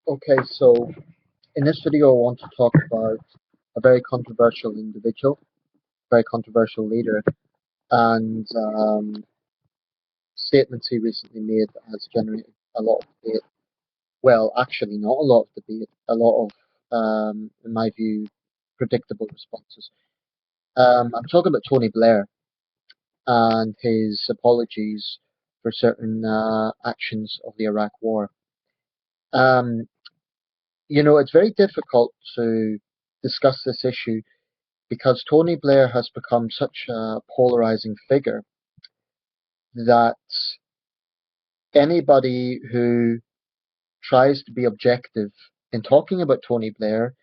Okay, so in this video, I want to talk about a very controversial individual, very controversial leader, and statements he recently made that has generated a lot of debate. Well, actually, not a lot of debate, a lot of, in my view, predictable responses. I'm talking about Tony Blair and his apologies for certain actions of the Iraq War. Um, it's very difficult to discuss this issue because Tony Blair has become such a polarizing figure that anybody who tries to be objective in talking about Tony Blair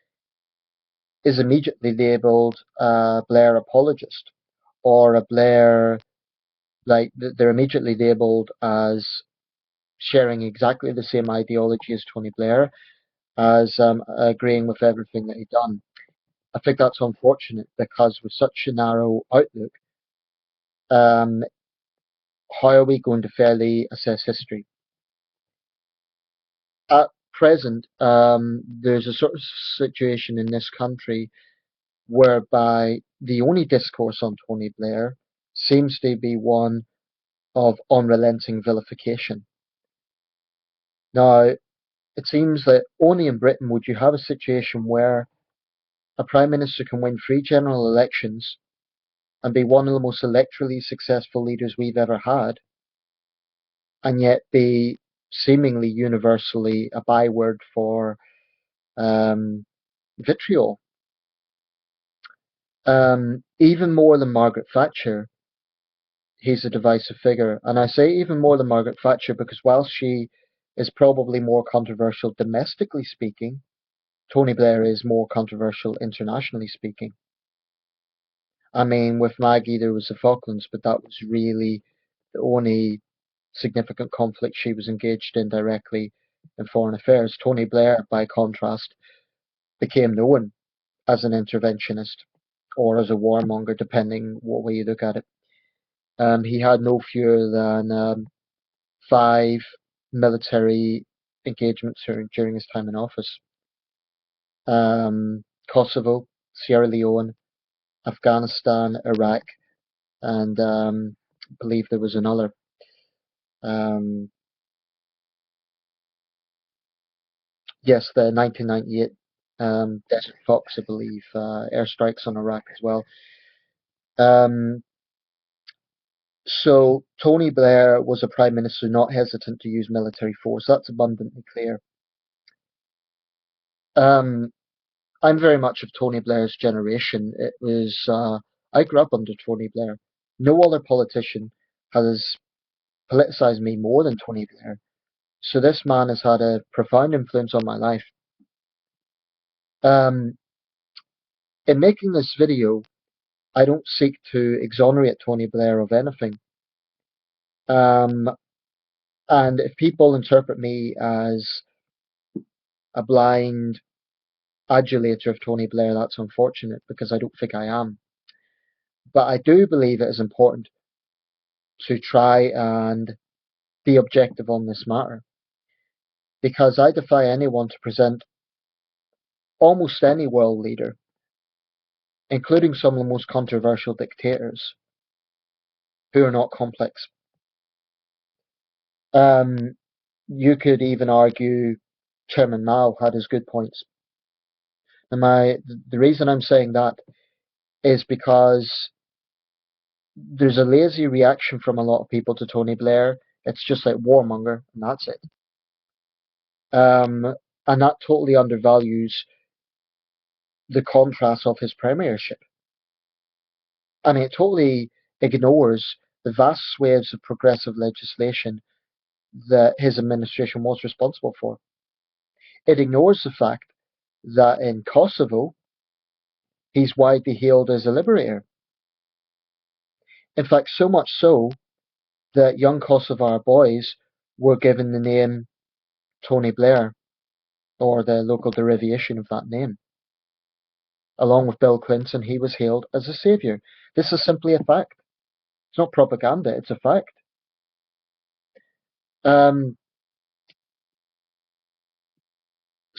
is immediately labeled a Blair apologist or a Blair, like they're immediately labeled as sharing exactly the same ideology as Tony Blair, as agreeing with everything that he'd done. I think that's unfortunate because with such a narrow outlook, um, how are we going to fairly assess history? At present, there's a sort of situation in this country whereby the only discourse on Tony Blair seems to be one of unrelenting vilification. Now, it seems that only in Britain would you have a situation where a Prime Minister can win 3 general elections and be one of the most electorally successful leaders we've ever had, and yet be seemingly universally a byword for um, vitriol. Even more than Margaret Thatcher, he's a divisive figure. And I say even more than Margaret Thatcher because whilst she is probably more controversial domestically speaking, Tony Blair is more controversial internationally speaking. I mean, with Maggie, there was the Falklands, but that was really the only significant conflict she was engaged in directly in foreign affairs. Tony Blair, by contrast, became known as an interventionist or as a warmonger, depending what way you look at it. He had no fewer than 5 military engagements during his time in office. Kosovo, Sierra Leone, Afghanistan, Iraq, and I believe there was another. Um, yes, the 1998 Desert Fox, I believe, airstrikes on Iraq as well. Um, so Tony Blair was a prime minister not hesitant to use military force. That's abundantly clear. Um, I'm very much of Tony Blair's generation. It was I grew up under Tony Blair. No other politician has politicized me more than Tony Blair. So this man has had a profound influence on my life. Um, in making this video, I don't seek to exonerate Tony Blair of anything. Um, and if people interpret me as a blind adulator of Tony Blair, that's unfortunate because I don't think I am. But I do believe it is important to try and be objective on this matter because I defy anyone to present almost any world leader, including some of the most controversial dictators, who are not complex. Um, you could even argue Chairman Mao had his good points. And the reason I'm saying that is because there's a lazy reaction from a lot of people to Tony Blair. It's just like warmonger, and that's it. And that totally undervalues the contrast of his premiership. I mean, it totally ignores the vast swathes of progressive legislation that his administration was responsible for. It ignores the fact that in Kosovo, he's widely hailed as a liberator. In fact, so much so that young Kosovar boys were given the name Tony Blair, or the local derivation of that name. Along with Bill Clinton, he was hailed as a savior. This is simply a fact. It's not propaganda, it's a fact. Um,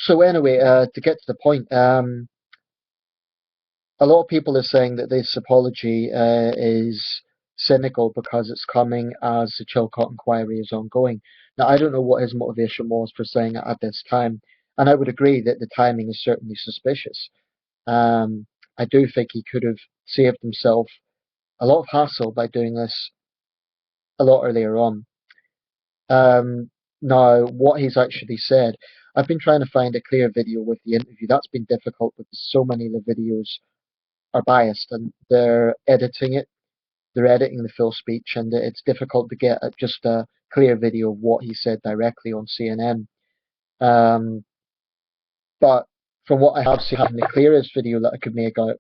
So anyway, to get to the point, a lot of people are saying that this apology is cynical because it's coming as the Chilcot inquiry is ongoing. Now, I don't know what his motivation was for saying it at this time, and I would agree that the timing is certainly suspicious. Um, I do think he could have saved himself a lot of hassle by doing this a lot earlier on. Um, Now, what he's actually said, I've been trying to find a clear video with the interview. That's been difficult because so many of the videos are biased and they're editing the full speech, and it's difficult to get just a clear video of what he said directly on CNN. Um, but from what I have seen, the clearest video that I could make out,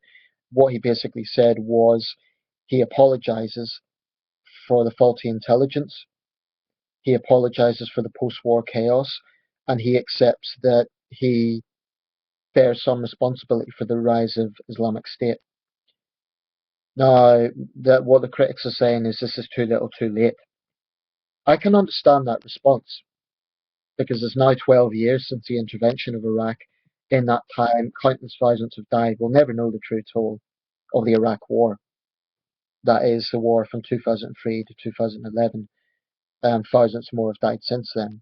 what he basically said was he apologizes for the faulty intelligence, he apologizes for the post-war chaos, and he accepts that he bears some responsibility for the rise of Islamic State. Now, that what the critics are saying is this is too little, too late. I can understand that response because it's now 12 years since the intervention of Iraq. In that time, countless thousands have died. We'll never know the true toll of the Iraq War. That is the war from 2003 to 2011. Thousands more have died since then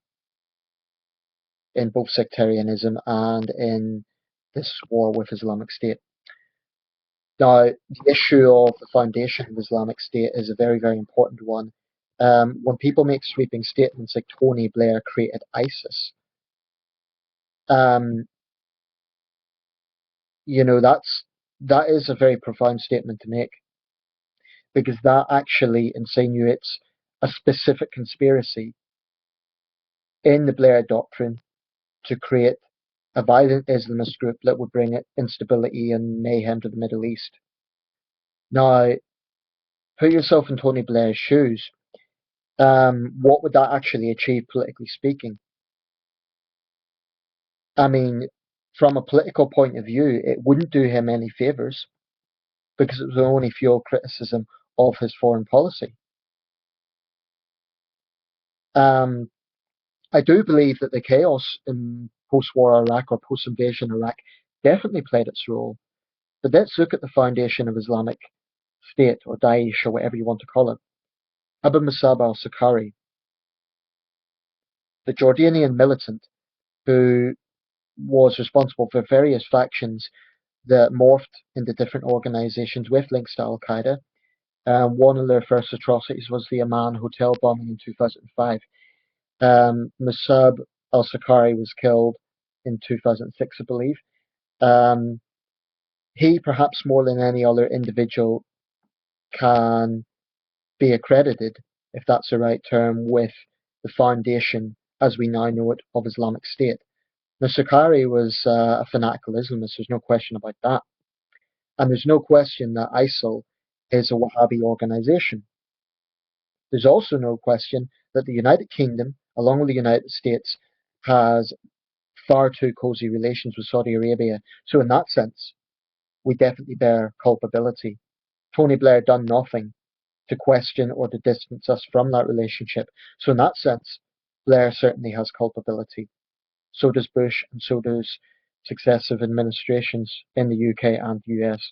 in both sectarianism and in this war with Islamic State. Now, the issue of the foundation of Islamic State is a very, very important one. When people make sweeping statements like Tony Blair created ISIS, um, that is a very profound statement to make because that actually insinuates a specific conspiracy in the Blair doctrine to create a violent Islamist group that would bring instability and mayhem to the Middle East. Now, put yourself in Tony Blair's shoes. What would that actually achieve, politically speaking? I mean, from a political point of view, it wouldn't do him any favors because it would only fuel criticism of his foreign policy. Um, I do believe that the chaos in post-war Iraq or post-invasion Iraq definitely played its role. But let's look at the foundation of Islamic State or Daesh or whatever you want to call it. Abu Musab al-Sakari, the Jordanian militant who was responsible for various factions that morphed into different organizations with links to Al-Qaeda. One of their first atrocities was the Amman hotel bombing in 2005. Musab al-Sakari was killed in 2006, I believe. Um, he, perhaps more than any other individual, can be accredited, if that's the right term, with the foundation, as we now know it, of Islamic State. Now, Sakari was a fanatical Islamist, there's no question about that. And there's no question that ISIL is a Wahhabi organization. There's also no question that the United Kingdom, along with the United States, has far too cozy relations with Saudi Arabia. So in that sense, we definitely bear culpability. Tony Blair done nothing to question or to distance us from that relationship. So in that sense, Blair certainly has culpability. So does Bush, and so does successive administrations in the UK and the US.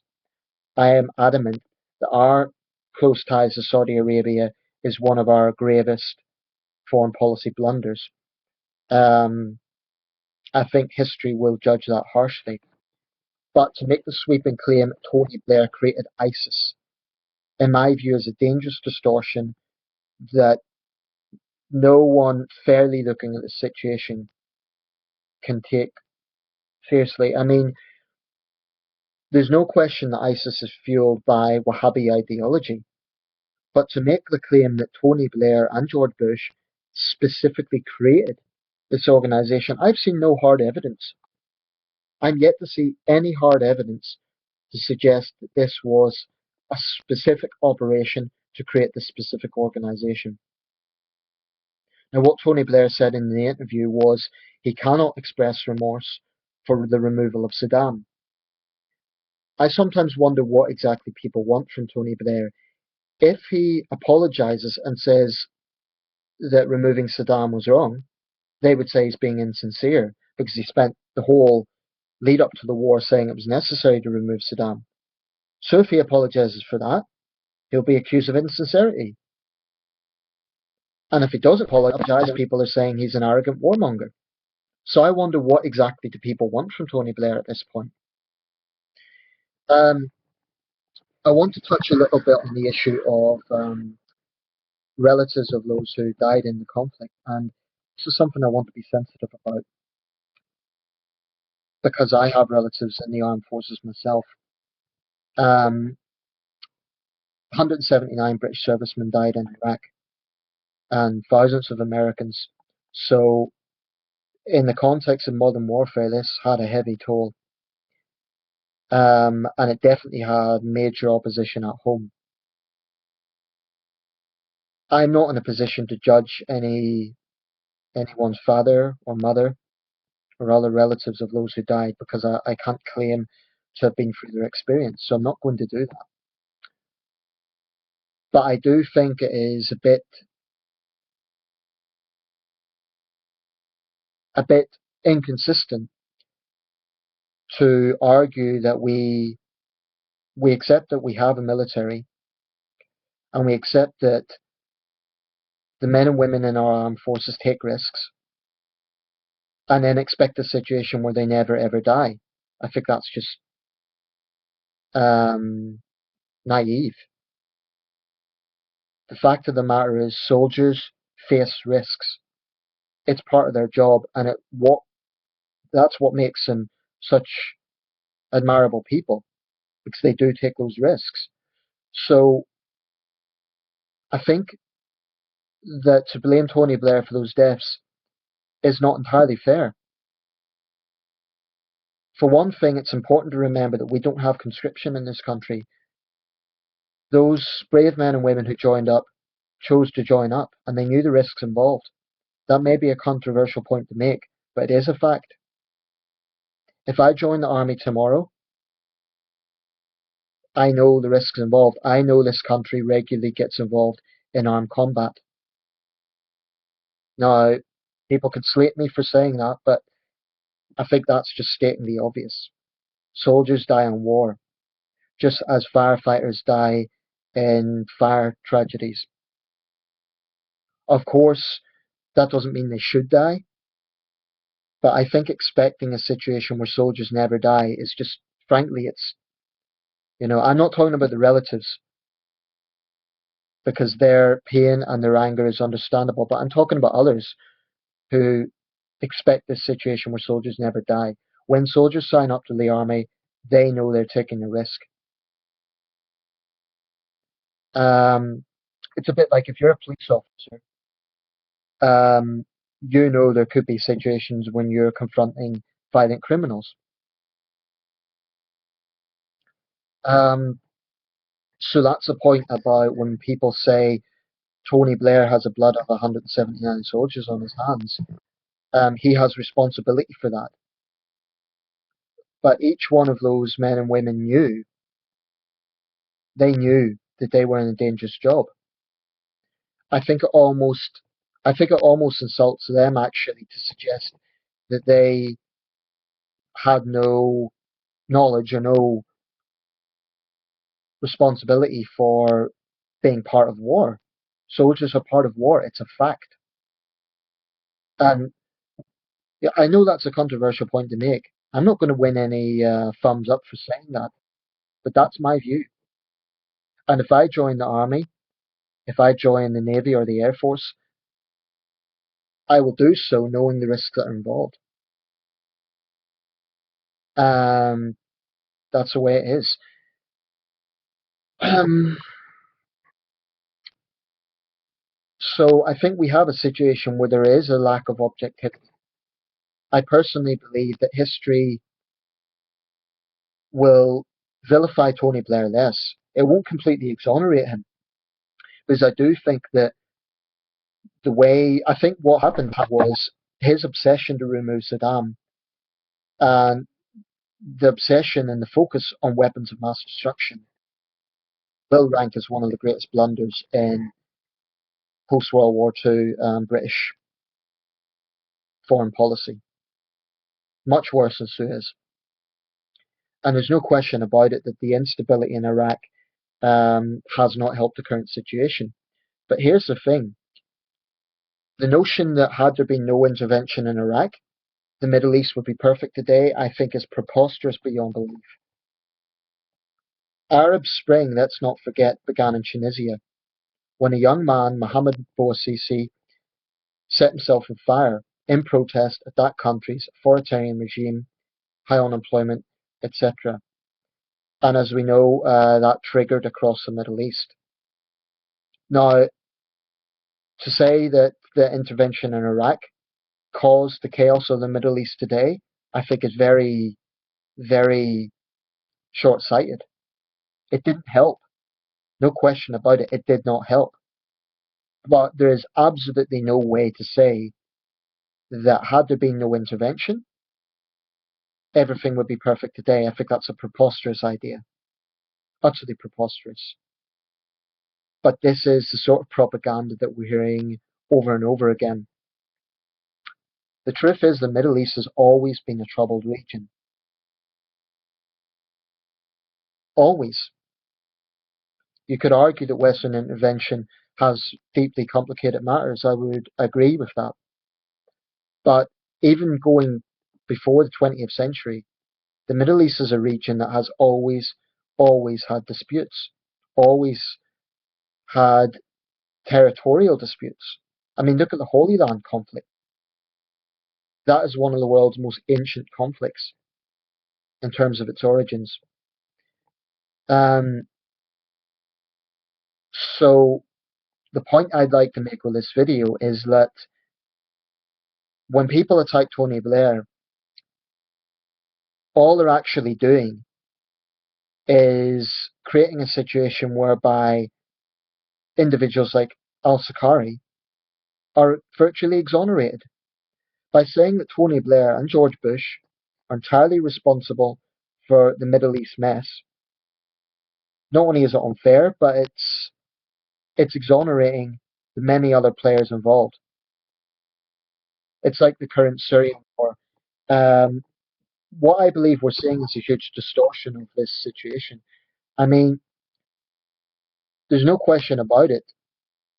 I am adamant that our close ties to Saudi Arabia is one of our gravest foreign policy blunders. Um, I think history will judge that harshly. But to make the sweeping claim Tony Blair created ISIS, in my view, is a dangerous distortion that no one fairly looking at the situation can take seriously. I mean, there's no question that ISIS is fueled by Wahhabi ideology. But to make the claim that Tony Blair and George Bush specifically created this organization, I've seen no hard evidence. I'm yet to see any hard evidence to suggest that this was a specific operation to create this specific organization. Now, what Tony Blair said in the interview was he cannot express remorse for the removal of Saddam. I sometimes wonder what exactly people want from Tony Blair. If he apologizes and says that removing Saddam was wrong, they would say he's being insincere. because he spent the whole lead up to the war saying it was necessary to remove Saddam. So if he apologises for that, he'll be accused of insincerity. And if he doesn't apologise, people are saying he's an arrogant warmonger. So I wonder what exactly do people want from Tony Blair at this point. Um, I want to touch a little bit on the issue of relatives of those who died in the conflict, and this is something I want to be sensitive about because I have relatives in the armed forces myself. 179 British servicemen died in Iraq, and thousands of Americans. So, in the context of modern warfare, this had a heavy toll, and it definitely had major opposition at home. I'm not in a position to judge anyone's father or mother or other relatives of those who died because I can't claim to have been through their experience, so I'm not going to do that. But I do think it is a bit inconsistent to argue that we accept that we have a military and we accept that the men and women in our armed forces take risks and then expect a situation where they never ever die. I think that's just naive. The fact of the matter is soldiers face risks. It's part of their job, and that's what makes them such admirable people, because they do take those risks. So I think that to blame Tony Blair for those deaths is not entirely fair. For one thing, it's important to remember that we don't have conscription in this country. Those brave men and women who joined up chose to join up, and they knew the risks involved. That may be a controversial point to make, but it is a fact. If I join the army tomorrow, I know the risks involved. I know this country regularly gets involved in armed combat. Now, people could slate me for saying that, but I think that's just stating the obvious. Soldiers die in war, just as firefighters die in fire tragedies. Of course, that doesn't mean they should die, but I think expecting a situation where soldiers never die is just, frankly, I'm not talking about the relatives because their pain and their anger is understandable, but I'm talking about others who expect this situation where soldiers never die. When soldiers sign up to the army, they know they're taking a risk. It's a bit like if you're a police officer, um, you know there could be situations when you're confronting violent criminals. Um, so that's the point about when people say Tony Blair has the blood of 179 soldiers on his hands. He has responsibility for that. But each one of those men and women knew that they were in a dangerous job. I think it almost I think it almost insults them actually to suggest that they had no knowledge or no responsibility for being part of war. Soldiers are part of war, it's a fact. And yeah, I know that's a controversial point to make. I'm not going to win any thumbs up for saying that, but that's my view. And if I join the army, if I join the navy or the air force, I will do so knowing the risks that are involved. Um, that's the way it is. Um, so I think we have a situation where there is a lack of objectivity. I personally believe that history will vilify Tony Blair less. It won't completely exonerate him, because I do think that I think what happened was his obsession to remove Saddam and the obsession and the focus on weapons of mass destruction will rank as one of the greatest blunders in post World War II British foreign policy. much worse than Suez. And there's no question about it that the instability in Iraq has not helped the current situation. But here's the thing. The notion that had there been no intervention in Iraq, the Middle East would be perfect today, I think is preposterous beyond belief. Arab Spring, let's not forget, began in Tunisia, when a young man, Mohammed Bouazizi, set himself on fire in protest at that country's authoritarian regime, high unemployment, etc. And as we know, that triggered across the Middle East. Now, to say that the intervention in Iraq caused the chaos of the Middle East today, I think is very, very short-sighted. It didn't help. No question about it. It did not help. But there is absolutely no way to say that had there been no intervention, everything would be perfect today. I think that's a preposterous idea. Utterly preposterous. But this is the sort of propaganda that we're hearing over and over again. The truth is, the Middle East has always been a troubled region. Always. You could argue that Western intervention has deeply complicated matters. I would agree with that. But even going before the 20th century, the Middle East is a region that has always had disputes, always had territorial disputes. I mean, look at the Holy Land conflict. That is one of the world's most ancient conflicts in terms of its origins. So the point I'd like to make with this video is that when people attack Tony Blair, all they're actually doing is creating a situation whereby individuals like al-Sakari are virtually exonerated by saying that Tony Blair and George Bush are entirely responsible for the Middle East mess. Not only is it unfair, but it's exonerating the many other players involved. It's like the current Syrian war. What I believe we're seeing is a huge distortion of this situation. I mean, there's no question about it.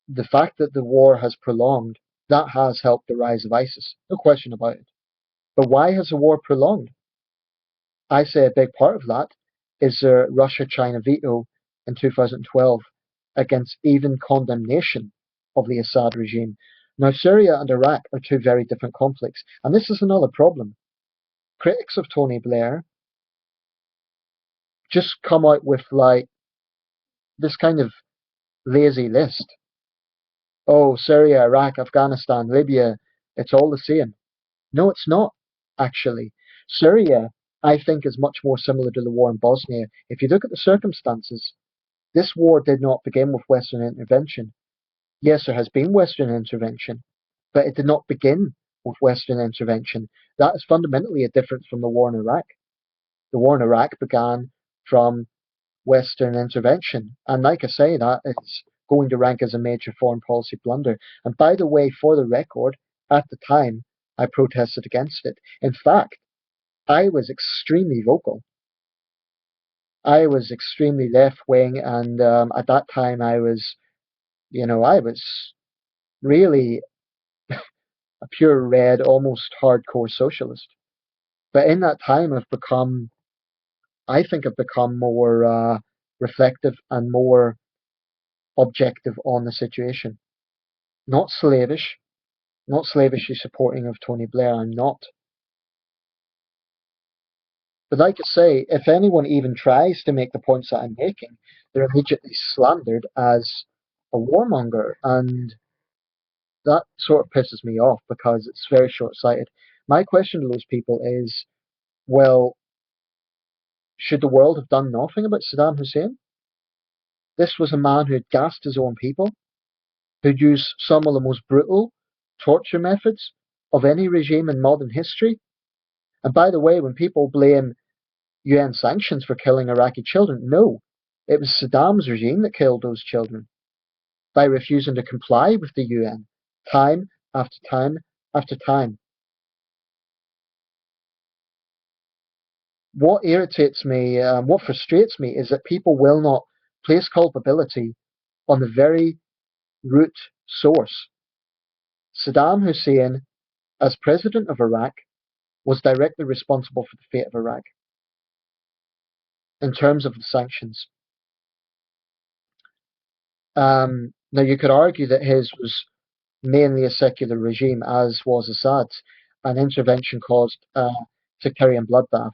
The fact that the war has prolonged, that has helped the rise of ISIS. No question about it. But why has the war prolonged? I say a big part of that is the Russia-China veto in 2012 against even condemnation of the Assad regime. Now, Syria and Iraq are two very different conflicts, and this is another problem. Critics of Tony Blair just come out with like this kind of lazy list. Oh, Syria, Iraq, Afghanistan, Libya, it's all the same. No, it's not, actually. Syria, I think, is much more similar to the war in Bosnia. If you look at the circumstances, this war did not begin with Western intervention. Yes, there has been Western intervention, but it did not begin with Western intervention. That is fundamentally a difference from the war in Iraq. The war in Iraq began from Western intervention. And like I say, that is going to rank as a major foreign policy blunder. And by the way, for the record, at the time, I protested against it. In fact, I was extremely vocal. I was extremely left-wing, and at that time I was really a pure red, almost hardcore socialist. But in that time, I think I've become more reflective and more objective on the situation. Not slavish, not slavishly supporting of Tony Blair, I'm not. But like I say, if anyone even tries to make the points that I'm making, they're immediately slandered as a warmonger, and that sort of pisses me off because it's very short-sighted. My question to those people is, well, should the world have done nothing about Saddam Hussein? This was a man who had gassed his own people, who'd used some of the most brutal torture methods of any regime in modern history. And by the way, when people blame UN sanctions for killing Iraqi children, no, it was Saddam's regime that killed those children by refusing to comply with the UN time after time after time. What irritates me, what frustrates me, is that people will not place culpability on the very root source. Saddam Hussein, as president of Iraq, was directly responsible for the fate of Iraq in terms of the sanctions. Now, you could argue that his was mainly a secular regime, as was Assad's, and intervention caused a sectarian bloodbath.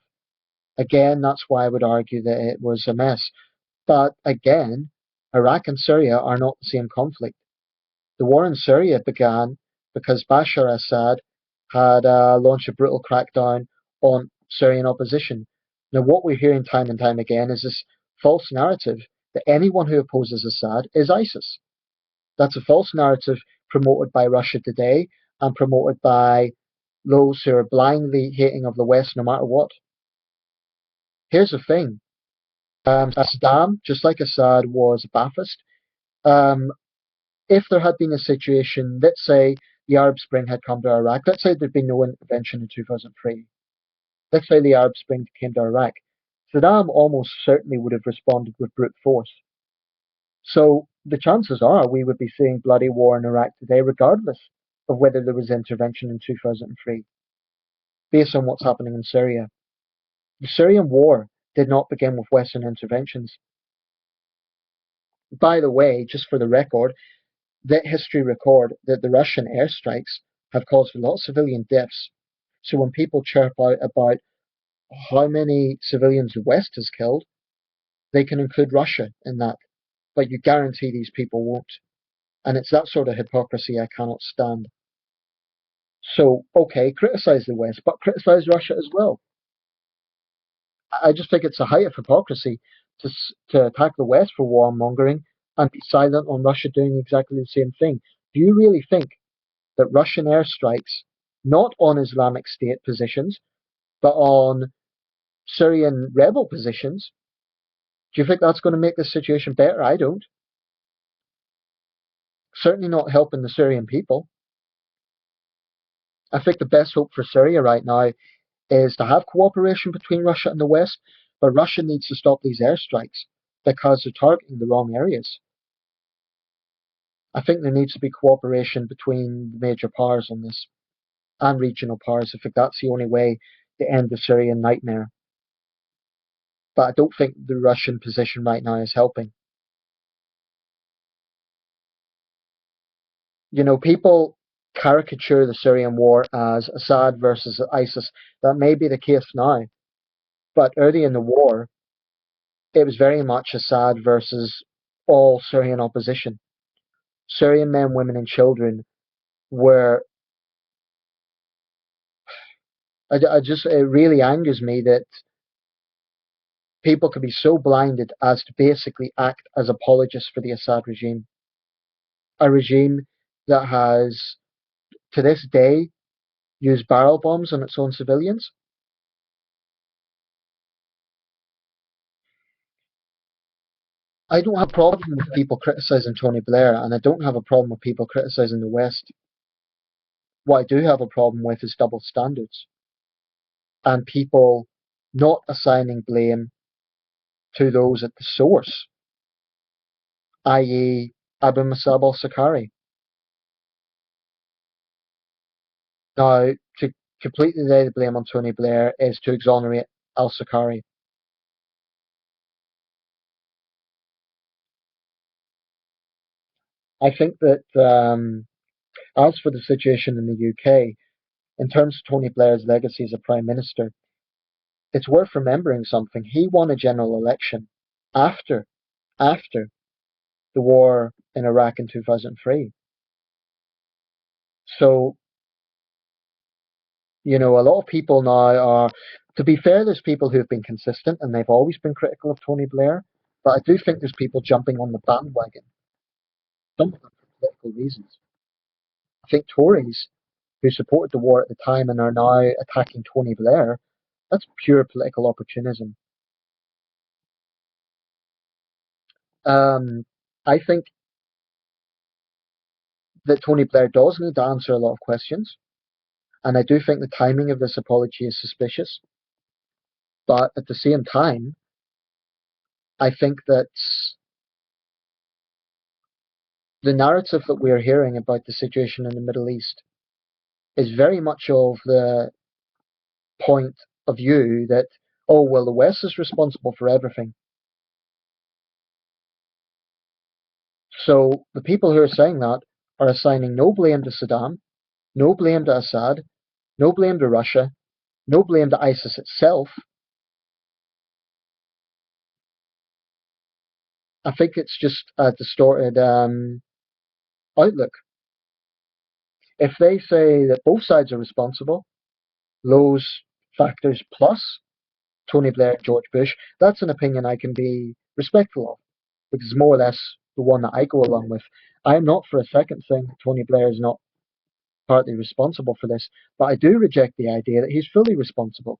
Again, that's why I would argue that it was a mess. But again, Iraq and Syria are not the same conflict. The war in Syria began because Bashar Assad had launched a brutal crackdown on Syrian opposition. Now, what we're hearing time and time again is this false narrative that anyone who opposes Assad is ISIS. That's a false narrative promoted by Russia today and promoted by those who are blindly hating of the West no matter what. Here's the thing. Saddam, just like Assad, was a Ba'athist. Um, if there had been a situation, let's say the Arab Spring had come to Iraq, let's say there'd been no intervention in 2003, let's say the Arab Spring came to Iraq, Saddam almost certainly would have responded with brute force. So the chances are we would be seeing bloody war in Iraq today, regardless of whether there was intervention in 2003, based on what's happening in Syria. The Syrian war did not begin with Western interventions. By the way, just for the record, let history record that the Russian airstrikes have caused a lot of civilian deaths. So when people chirp out about how many civilians the West has killed, they can include Russia in that. But you guarantee these people won't. And it's that sort of hypocrisy I cannot stand. So, okay, criticize the West, but criticize Russia as well. I just think it's a height of hypocrisy to attack the West for warmongering and be silent on Russia doing exactly the same thing. Do you really think that Russian airstrikes, not on Islamic State positions, but on Syrian rebel positions, do you think that's going to make the situation better? I don't. Certainly not helping the Syrian people. I think the best hope for Syria right now is to have cooperation between Russia and the West, but Russia needs to stop these airstrikes because they're targeting the wrong areas. I think there needs to be cooperation between the major powers on this and regional powers. I think that's the only way to end the Syrian nightmare. But I don't think the Russian position right now is helping. You know, people caricature the Syrian war as Assad versus ISIS. That may be the case now, but early in the war, it was very much Assad versus all Syrian opposition. Syrian men, women, and children were. It really angers me that people could be so blinded as to basically act as apologists for the Assad regime. A regime that has, to this day, used barrel bombs on its own civilians. I don't have a problem with people criticizing Tony Blair, and I don't have a problem with people criticizing the West. What I do have a problem with is double standards and people not assigning blame to those at the source, i.e., Abu Musab al-Sakari. Now, to completely lay the blame on Tony Blair is to exonerate al-Sakari. I think that as for the situation in the UK, in terms of Tony Blair's legacy as a Prime Minister, it's worth remembering something. He won a general election after after the war in Iraq in 2003. So, you know, a lot of people now are, to be fair, there's people who have been consistent and they've always been critical of Tony Blair, but I do think there's people jumping on the bandwagon, some of them for political reasons. I think Tories who supported the war at the time and are now attacking Tony Blair, that's pure political opportunism. Um, I think that Tony Blair does need to answer a lot of questions, and I do think the timing of this apology is suspicious. But at the same time, I think that the narrative that we're hearing about the situation in the Middle East is very much of the point of view that, oh, well, the West is responsible for everything. So the people who are saying that are assigning no blame to Saddam, no blame to Assad, no blame to Russia, no blame to ISIS itself. I think it's just a distorted outlook. If they say that both sides are responsible, those factors plus Tony Blair and George Bush, that's an opinion I can be respectful of, because it's more or less the one that I go along with. I'm not for a second saying that Tony Blair is not partly responsible for this, but I do reject the idea that he's fully responsible.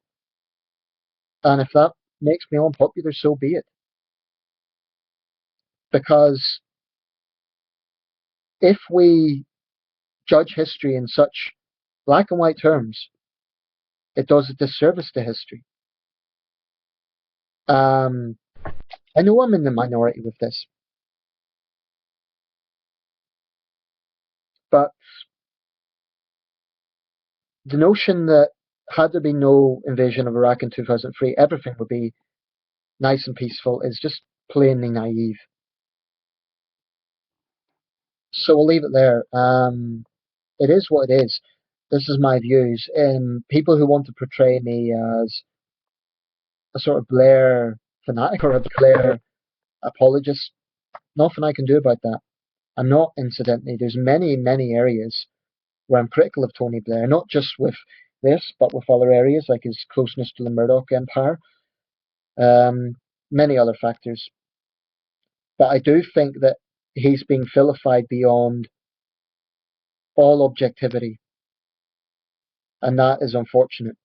And if that makes me unpopular, so be it. Because if we judge history in such black and white terms, it does a disservice to history. Um, I know I'm in the minority with this, but the notion that had there been no invasion of Iraq in 2003, everything would be nice and peaceful is just plainly naive. So we'll leave it there. It is what it is. This is my views. People who want to portray me as a sort of Blair fanatic or a Blair apologist, nothing I can do about that. I'm not, incidentally. There's many, many areas where I'm critical of Tony Blair, not just with this, but with other areas like his closeness to the Murdoch empire, um, many other factors. But I do think that he's being vilified beyond all objectivity, and that is unfortunate.